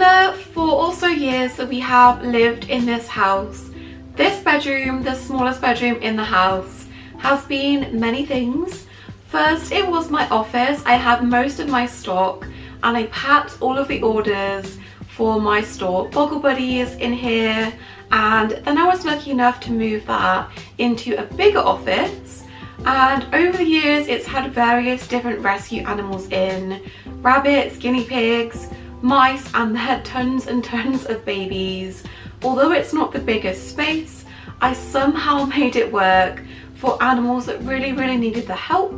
the 4 or so years that we have lived in this house, this bedroom, the smallest bedroom in the house, has been many things. First, it was my office. I had most of my stock and I packed all of the orders for my store Boggle Buddies in here, and then I was lucky enough to move that into a bigger office. And over the years it's had various different rescue animals in, rabbits, guinea pigs, mice, and they had tons and tons of babies. Although it's not the biggest space, I somehow made it work for animals that really needed the help.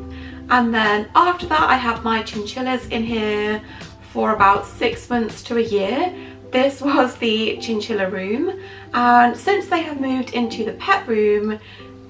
And then after that I have my chinchillas in here for about 6 months to a year. This was the chinchilla room, and since they have moved into the pet room,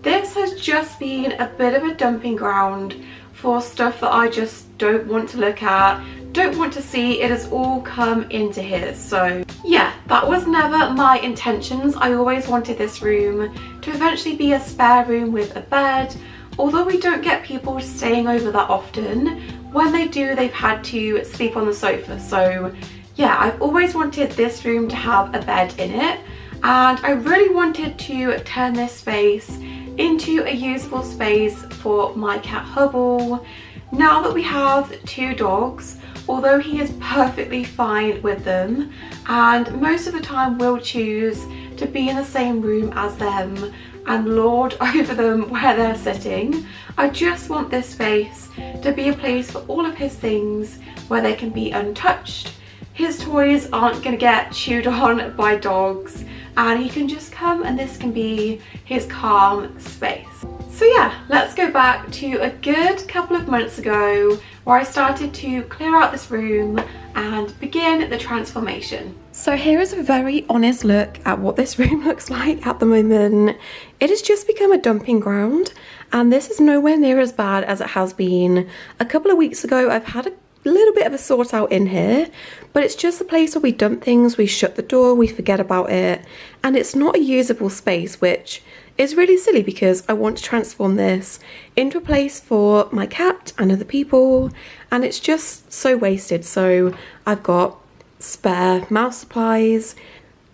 this has just been a bit of a dumping ground for stuff that I just don't want to look at, don't want to see. It has all come into here. So yeah, that was never my intentions. I always wanted this room to eventually be a spare room with a bed. Although we don't get people staying over that often, when they do, they've had to sleep on the sofa. So yeah, I've always wanted this room to have a bed in it, and I really wanted to turn this space into a usable space for my cat Hubble. Now that we have 2 dogs, although he is perfectly fine with them and most of the time will choose to be in the same room as them and lord over them where they're sitting, I just want this space to be a place for all of his things where they can be untouched. His toys aren't going to get chewed on by dogs, and he can just come and this can be his calm space. So yeah, let's go back to a good couple of months ago where I started to clear out this room and begin the transformation. So here is a very honest look at what this room looks like at the moment. It has just become a dumping ground, and this is nowhere near as bad as it has been. A couple of weeks ago I've had a little bit of a sort out in here, but it's just a place where we dump things, we shut the door, we forget about it, and it's not a usable space, which is really silly because I want to transform this into a place for my cat and other people, and it's just so wasted. So I've got spare mouse supplies,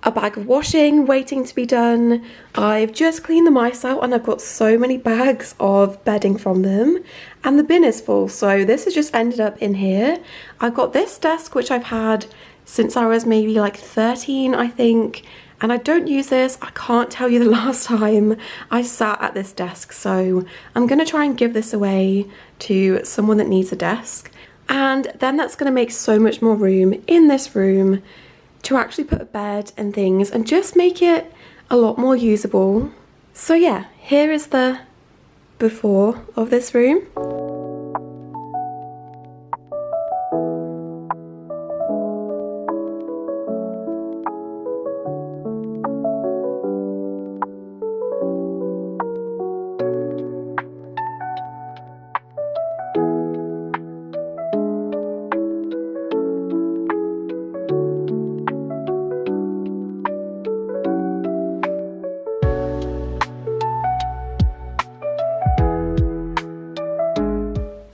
a bag of washing waiting to be done. I've just cleaned the mice out and I've got so many bags of bedding from them, and the bin is full, so this has just ended up in here. I've got this desk which I've had since I was maybe like 13, I think, and I don't use this. I can't tell you the last time I sat at this desk, so I'm gonna try and give this away to someone that needs a desk, and then that's gonna make so much more room in this room to actually put a bed and things and just make it a lot more usable. So yeah, here is the before of this room.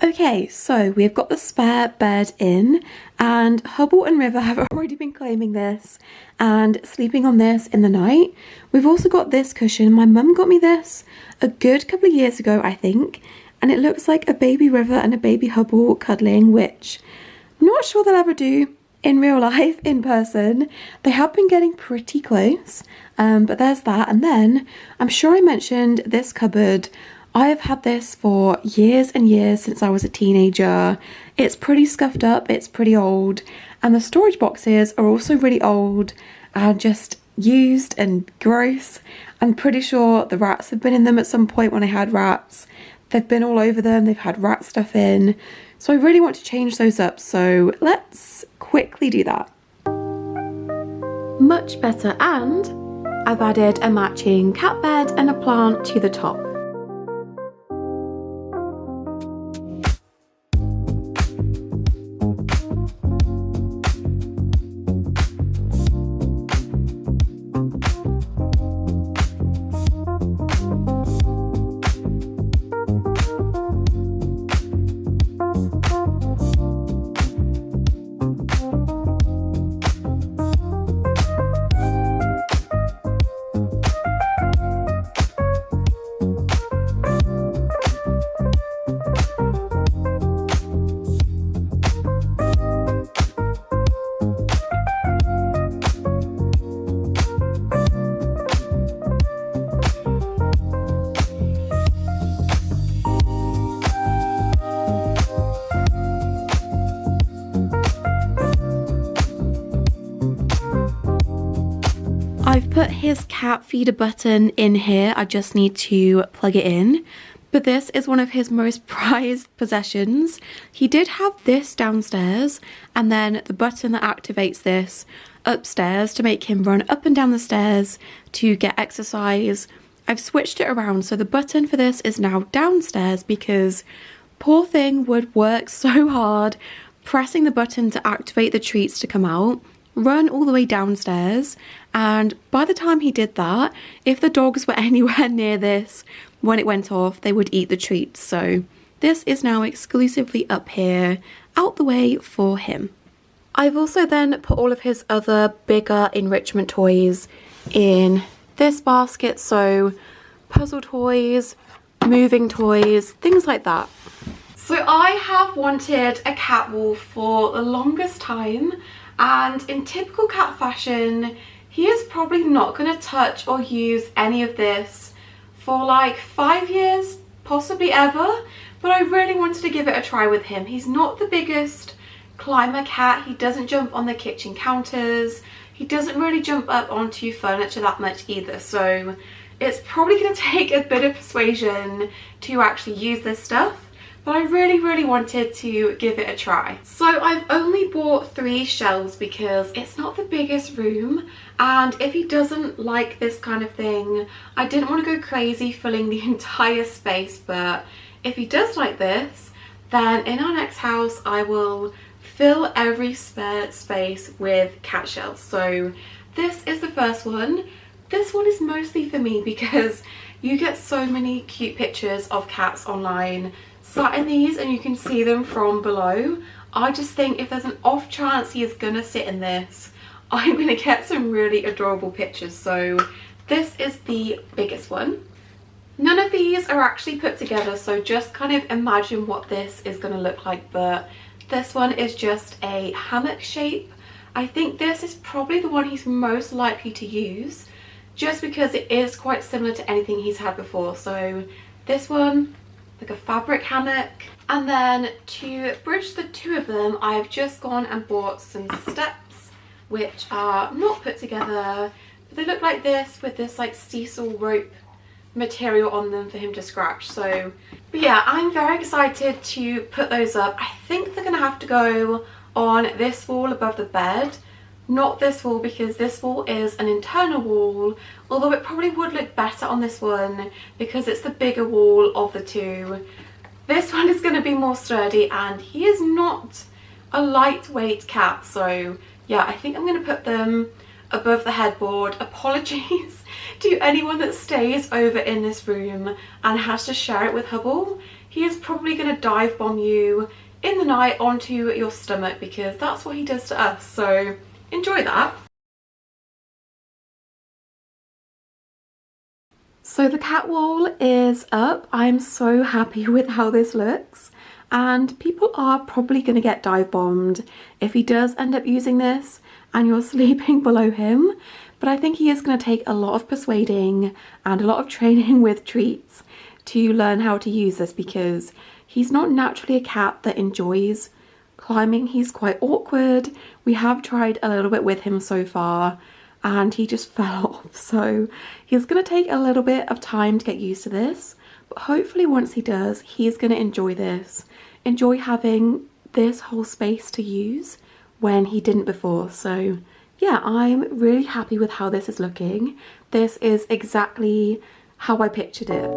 Okay, so we've got the spare bed in, and Hubble and River have already been claiming this and sleeping on this in the night. We've also got this cushion. My mum got me this a good couple of years ago, I think, and it looks like a baby River and a baby Hubble cuddling, which I'm not sure they'll ever do in real life, in person. They have been getting pretty close, but there's that. And then I'm sure I mentioned this cupboard. I have had this for years and years, since I was a teenager. It's pretty scuffed up, it's pretty old, and the storage boxes are also really old and just used and gross. I'm pretty sure the rats have been in them at some point when I had rats. They've been all over them, they've had rat stuff in. So I really want to change those up, so let's quickly do that. Much better, and I've added a matching cat bed and a plant to the top. I've put his cat feeder button in here. I just need to plug it in. But this is one of his most prized possessions. He did have this downstairs, and then the button that activates this upstairs to make him run up and down the stairs to get exercise. I've switched it around, so the button for this is now downstairs because poor thing would work so hard pressing the button to activate the treats to come out, run all the way downstairs, and by the time he did that, if the dogs were anywhere near this when it went off, they would eat the treats. So this is now exclusively up here, out the way for him. I've also then put all of his other bigger enrichment toys in this basket, so puzzle toys, moving toys, things like that. So I have wanted a cat wall for the longest time, and in typical cat fashion, he is probably not going to touch or use any of this for like 5 years, possibly ever, but I really wanted to give it a try with him. He's not the biggest climber cat. He doesn't jump on the kitchen counters. He doesn't really jump up onto furniture that much either, so it's probably going to take a bit of persuasion to actually use this stuff. But I really wanted to give it a try. So I've only bought 3 shelves because it's not the biggest room, and if he doesn't like this kind of thing, I didn't want to go crazy filling the entire space. But if he does like this, then in our next house I will fill every spare space with cat shelves. So this is the first one. This one is mostly for me because you get so many cute pictures of cats online sat in these and you can see them from below. I just think if there's an off chance he is gonna sit in this, I'm gonna get some really adorable pictures. So this is the biggest one. None of these are actually put together, so just kind of imagine what this is gonna look like, but this one is just a hammock shape. I think this is probably the one he's most likely to use, just because it is quite similar to anything he's had before. So this one, like a fabric hammock. And then to bridge the two of them, I've just gone and bought some steps which are not put together, but they look like this with this like sisal rope material on them for him to scratch. So but yeah, I'm very excited to put those up. I think they're gonna have to go on this wall above the bed, not this wall, because this wall is an internal wall, although it probably would look better on this one because it's the bigger wall of the two. This one is going to be more sturdy, and he is not a lightweight cat, so yeah, I think I'm going to put them above the headboard. Apologies to anyone that stays over in this room and has to share it with Hubble. He is probably going to dive bomb you in the night onto your stomach because that's what he does to us, so enjoy that. So the cat wall is up. I'm so happy with how this looks, and people are probably going to get dive bombed if he does end up using this and you're sleeping below him, but I think he is going to take a lot of persuading and a lot of training with treats to learn how to use this, because he's not naturally a cat that enjoys climbing. He's quite awkward. We have tried a little bit with him so far and he just fell off, so he's going to take a little bit of time to get used to this, but hopefully once he does, he's going to enjoy this, enjoy having this whole space to use when he didn't before. So yeah, I'm really happy with how this is looking. This is exactly how I pictured it.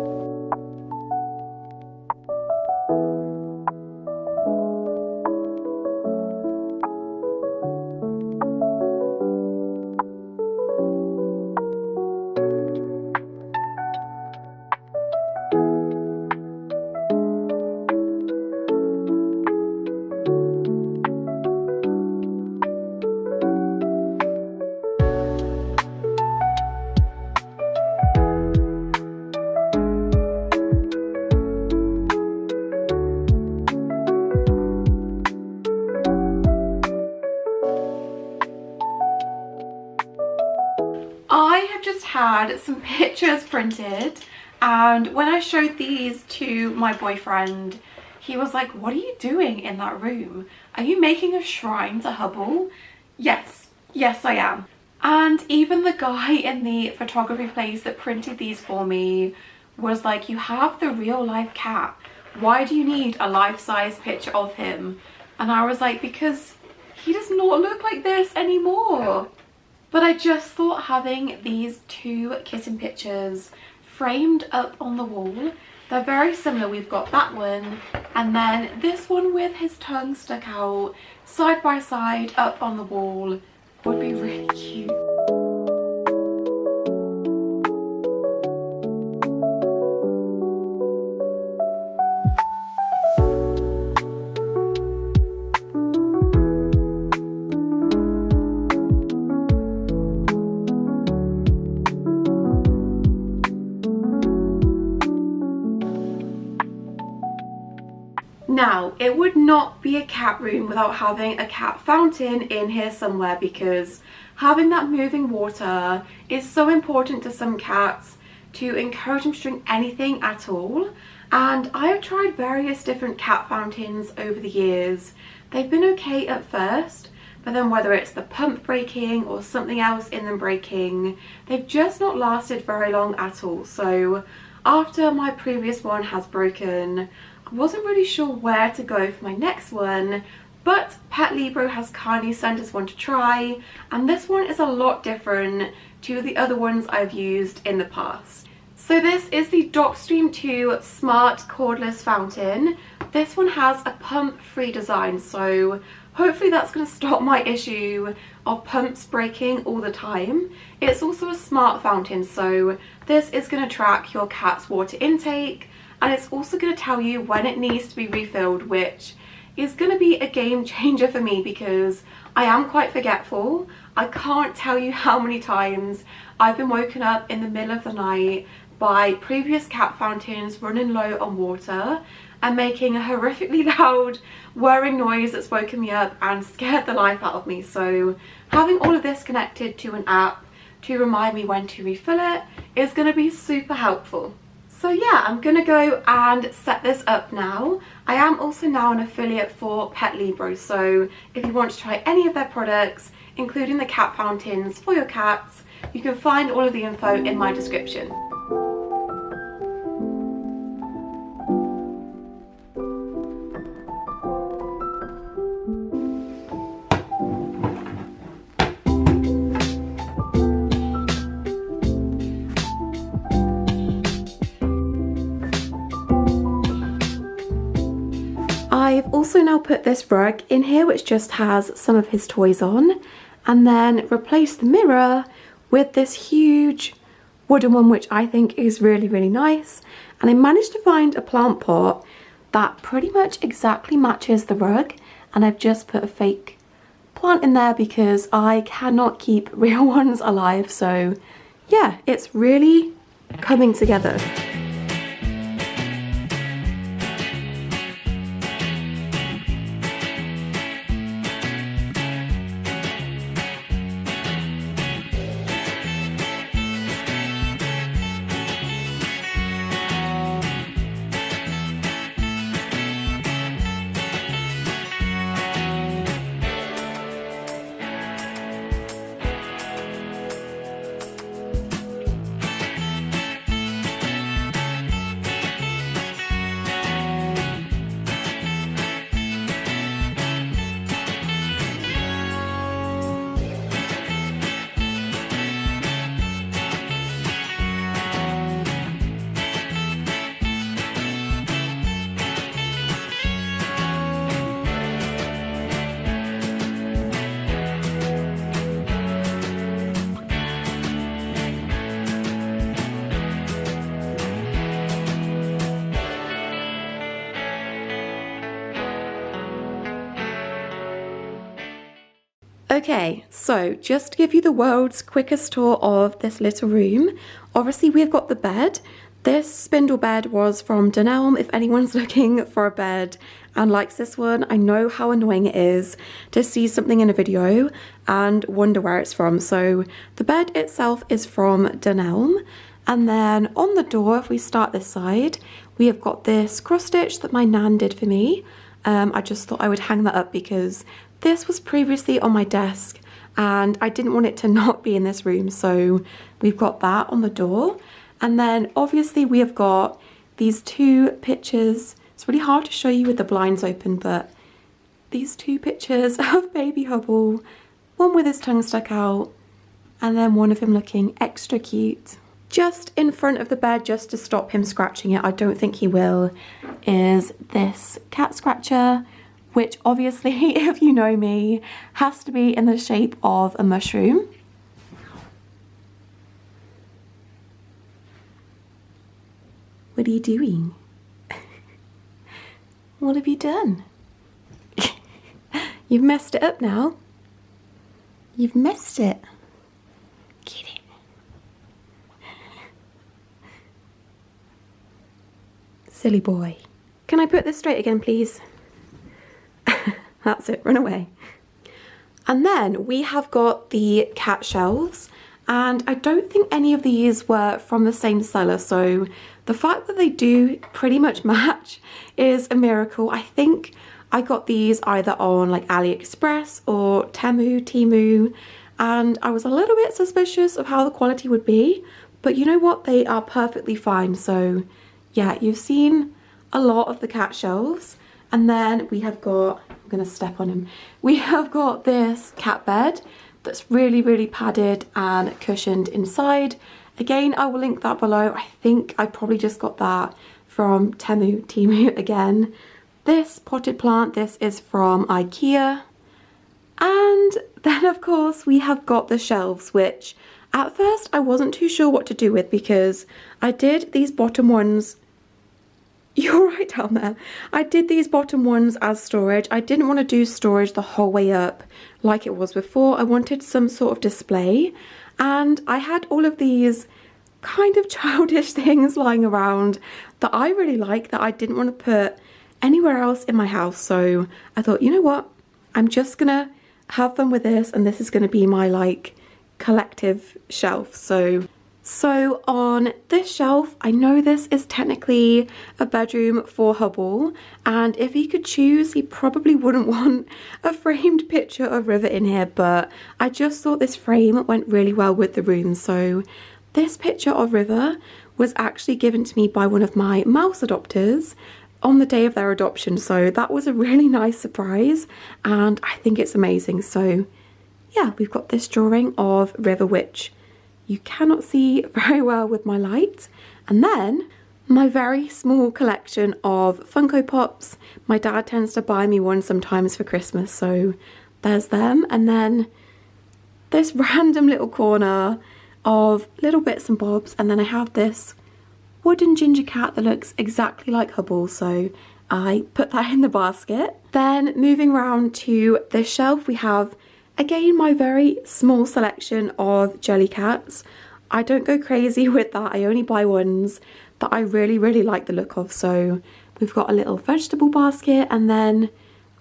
I have just had some pictures printed, and when I showed these to my boyfriend, he was like, "What are you doing in that room? Are you making a shrine to Hubble?" Yes, I am. And even the guy in the photography place that printed these for me was like, you have the real life cat. Why do you need a life-size picture of him? And I was like, because he does not look like this anymore. But I just thought having these two kitten pictures framed up on the wall, they're very similar. We've got that one and then this one with his tongue stuck out side by side up on the wall would be really cute. Now, it would not be a cat room without having a cat fountain in here somewhere, because having that moving water is so important to some cats to encourage them to drink anything at all. And I have tried various different cat fountains over the years. They've been okay at first, but then whether it's the pump breaking or something else in them breaking, they've just not lasted very long at all. So after my previous one has broken, I wasn't really sure where to go for my next one, but Pet Libro has kindly sent us one to try, and this one is a lot different to the other ones I've used in the past. So this is the Docstream 2 Smart Cordless Fountain. This one has a pump-free design, so hopefully that's going to stop my issue of pumps breaking all the time. It's also a smart fountain, so this is going to track your cat's water intake, and it's also going to tell you when it needs to be refilled, which is going to be a game changer for me because I am quite forgetful. I can't tell you how many times I've been woken up in the middle of the night by previous cat fountains running low on water and making a horrifically loud whirring noise that's woken me up and scared the life out of me. So having all of this connected to an app to remind me when to refill it is going to be super helpful. So yeah, I'm going to go and set this up now. I am also now an affiliate for Pet Libro, so if you want to try any of their products, including the cat fountains for your cats, you can find all of the info in my description. I've also now put this rug in here which just has some of his toys on, and then replaced the mirror with this huge wooden one which I think is really, really nice. And I managed to find a plant pot that pretty much exactly matches the rug, and I've just put a fake plant in there because I cannot keep real ones alive. So yeah, it's really coming together. Okay, so just to give you the world's quickest tour of this little room, obviously we've got the bed. This spindle bed was from Dunelm. If anyone's looking for a bed and likes this one, I know how annoying it is to see something in a video and wonder where it's from. So the bed itself is from Dunelm. And then on the door, if we start this side, we have got this cross stitch that my nan did for me. I just thought I would hang that up because this was previously on my desk and I didn't want it to not be in this room, so we've got that on the door. And then obviously we have got these two pictures. It's really hard to show you with the blinds open, but these two pictures of baby Hubble, one with his tongue stuck out and then one of him looking extra cute. Just in front of the bed, just to stop him scratching it, I don't think he will, is this cat scratcher, which obviously, if you know me, has to be in the shape of a mushroom. What are you doing? What have you done? You've messed it up now. You've messed it. Get it. Silly boy. Can I put this straight again, please? That's it, run away. And then we have got the cat shelves, and I don't think any of these were from the same seller, so the fact that they do pretty much match is a miracle. I think I got these either on like AliExpress or Temu, and I was a little bit suspicious of how the quality would be, but you know what, they are perfectly fine. So yeah, you've seen a lot of the cat shelves. And then we have got, I'm gonna step on him, we have got this cat bed that's really, really padded and cushioned inside. Again, I will link that below. I think I probably just got that from Temu again. This potted plant, this is from IKEA. And then of course we have got the shelves, which at first I wasn't too sure what to do with, because I did these bottom ones. You're right down there. I did these bottom ones as storage. I didn't want to do storage the whole way up like it was before. I wanted some sort of display, and I had all of these kind of childish things lying around that I really like that I didn't want to put anywhere else in my house. So I thought, you know what, I'm just gonna have fun with this, and this is gonna be my like collective shelf. So on this shelf, I know this is technically a bedroom for Hubble, and if he could choose, he probably wouldn't want a framed picture of River in here, but I just thought this frame went really well with the room. So this picture of River was actually given to me by one of my mouse adopters on the day of their adoption, so that was a really nice surprise, and I think it's amazing. So yeah, we've got this drawing of River, which you cannot see very well with my light. And then my very small collection of Funko Pops. My dad tends to buy me one sometimes for Christmas, so there's them. And then this random little corner of little bits and bobs. And then I have this wooden ginger cat that looks exactly like Hubble, so I put that in the basket. Then moving around to this shelf, we have again my very small selection of Jellycats. I don't go crazy with that. I only buy ones that I really, really like the look of. So we've got a little vegetable basket, and then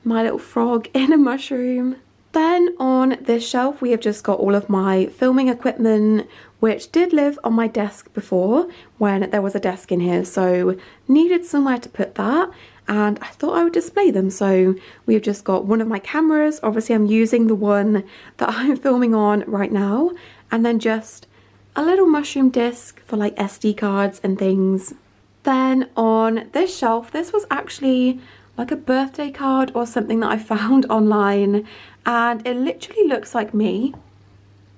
my little frog in a mushroom. Then on this shelf we have just got all of my filming equipment, which did live on my desk before when there was a desk in here, so needed somewhere to put that, and I thought I would display them. So we've just got one of my cameras. Obviously I'm using the one that I'm filming on right now, and then just a little mushroom disc for like SD cards and things. Then on this shelf, this was actually like a birthday card or something that I found online, and it literally looks like me.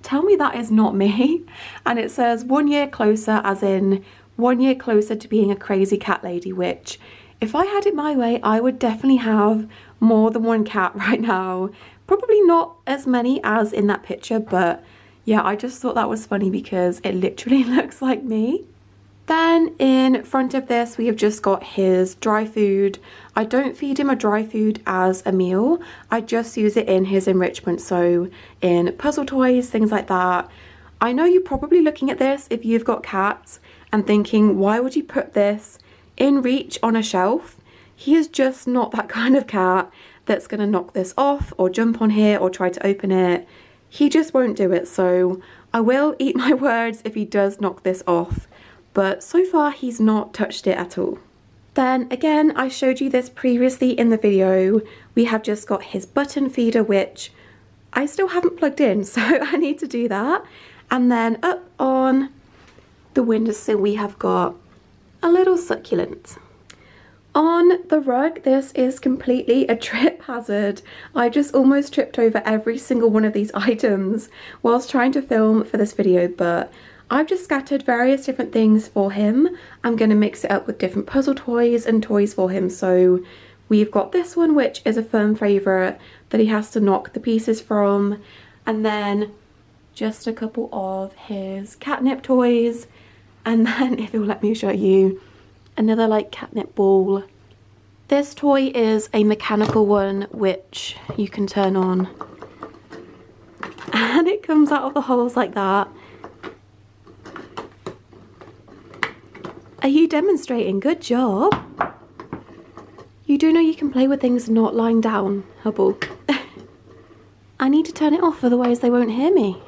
Tell me that is not me. And it says 1 year closer, as in 1 year closer to being a crazy cat lady, which if I had it my way, I would definitely have more than one cat right now. Probably not as many as in that picture, but yeah, I just thought that was funny because it literally looks like me. Then in front of this, we have just got his dry food. I don't feed him a dry food as a meal. I just use it in his enrichment, so in puzzle toys, things like that. I know you're probably looking at this if you've got cats and thinking, why would you put this in reach on a shelf? He is just not that kind of cat that's gonna knock this off or jump on here or try to open it. He just won't do it, so I will eat my words if he does knock this off. But so far he's not touched it at all. Then again, I showed you this previously in the video. We have just got his button feeder, which I still haven't plugged in, so I need to do that. And then up on the windowsill we have got a little succulent. On the rug, this is completely a trip hazard. I just almost tripped over every single one of these items whilst trying to film for this video, but I've just scattered various different things for him. I'm going to mix it up with different puzzle toys and toys for him. So we've got this one, which is a firm favourite that he has to knock the pieces from, and then just a couple of his catnip toys, and then if it'll let me show you, another like catnip ball. This toy is a mechanical one which you can turn on and it comes out of the holes like that. Are you demonstrating? Good job. You do know you can play with things not lying down, Hubble. I need to turn it off, otherwise they won't hear me.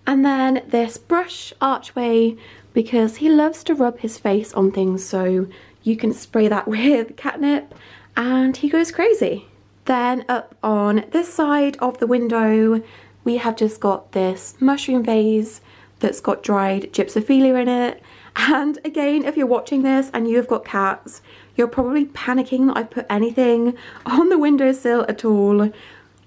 And then this brush archway, because he loves to rub his face on things, so you can spray that with catnip and he goes crazy. Then up on this side of the window, we have just got this mushroom vase that's got dried gypsophilia in it. And again, if you're watching this and you've got cats, you're probably panicking that I put anything on the windowsill at all.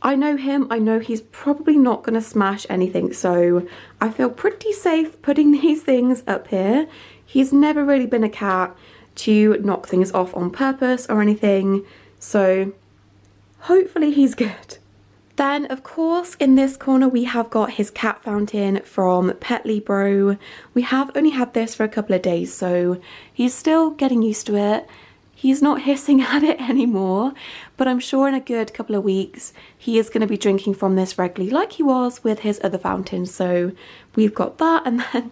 I know him, I know he's probably not going to smash anything, so I feel pretty safe putting these things up here. He's never really been a cat to knock things off on purpose or anything, so hopefully he's good. Then, of course, in this corner we have got his cat fountain from Peterborough. We have only had this for a couple of days, so he's still getting used to it. He's not hissing at it anymore, but I'm sure in a good couple of weeks he is going to be drinking from this regularly like he was with his other fountains. So we've got that, and then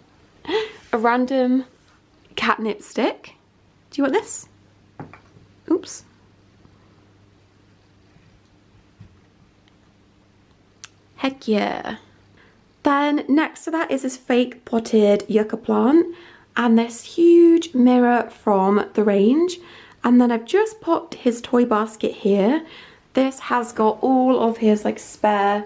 a random catnip stick. Do you want this? Oops. Heck yeah. Then next to that is this fake potted yucca plant and this huge mirror from the range. And then I've just popped his toy basket here. This has got all of his like spare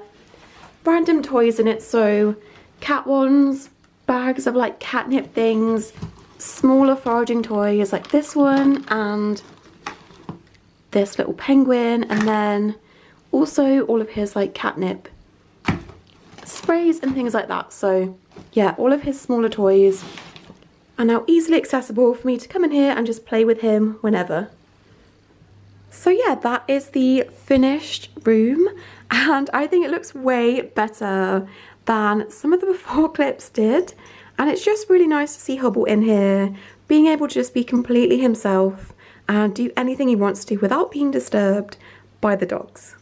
random toys in it. So cat ones, bags of like catnip things, smaller foraging toys like this one and this little penguin, and then also all of his like catnip sprays and things like that. So yeah, all of his smaller toys are now easily accessible for me to come in here and just play with him whenever. So yeah, that is the finished room, and I think it looks way better than some of the before clips did, and it's just really nice to see Hubble in here being able to just be completely himself and do anything he wants to without being disturbed by the dogs.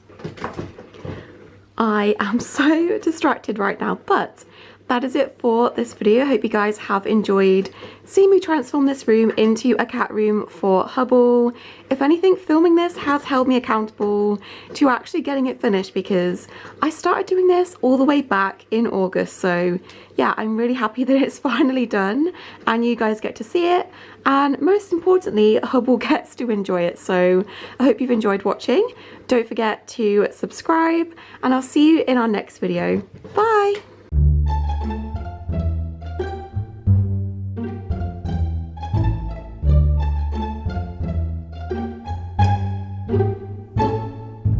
I am so distracted right now, but that is it for this video. I hope you guys have enjoyed seeing me transform this room into a cat room for Hubble. If anything, filming this has held me accountable to actually getting it finished, because I started doing this all the way back in August. So yeah, I'm really happy that it's finally done and you guys get to see it, and most importantly, Hubble gets to enjoy it. So I hope you've enjoyed watching. Don't forget to subscribe, and I'll see you in our next video. Bye!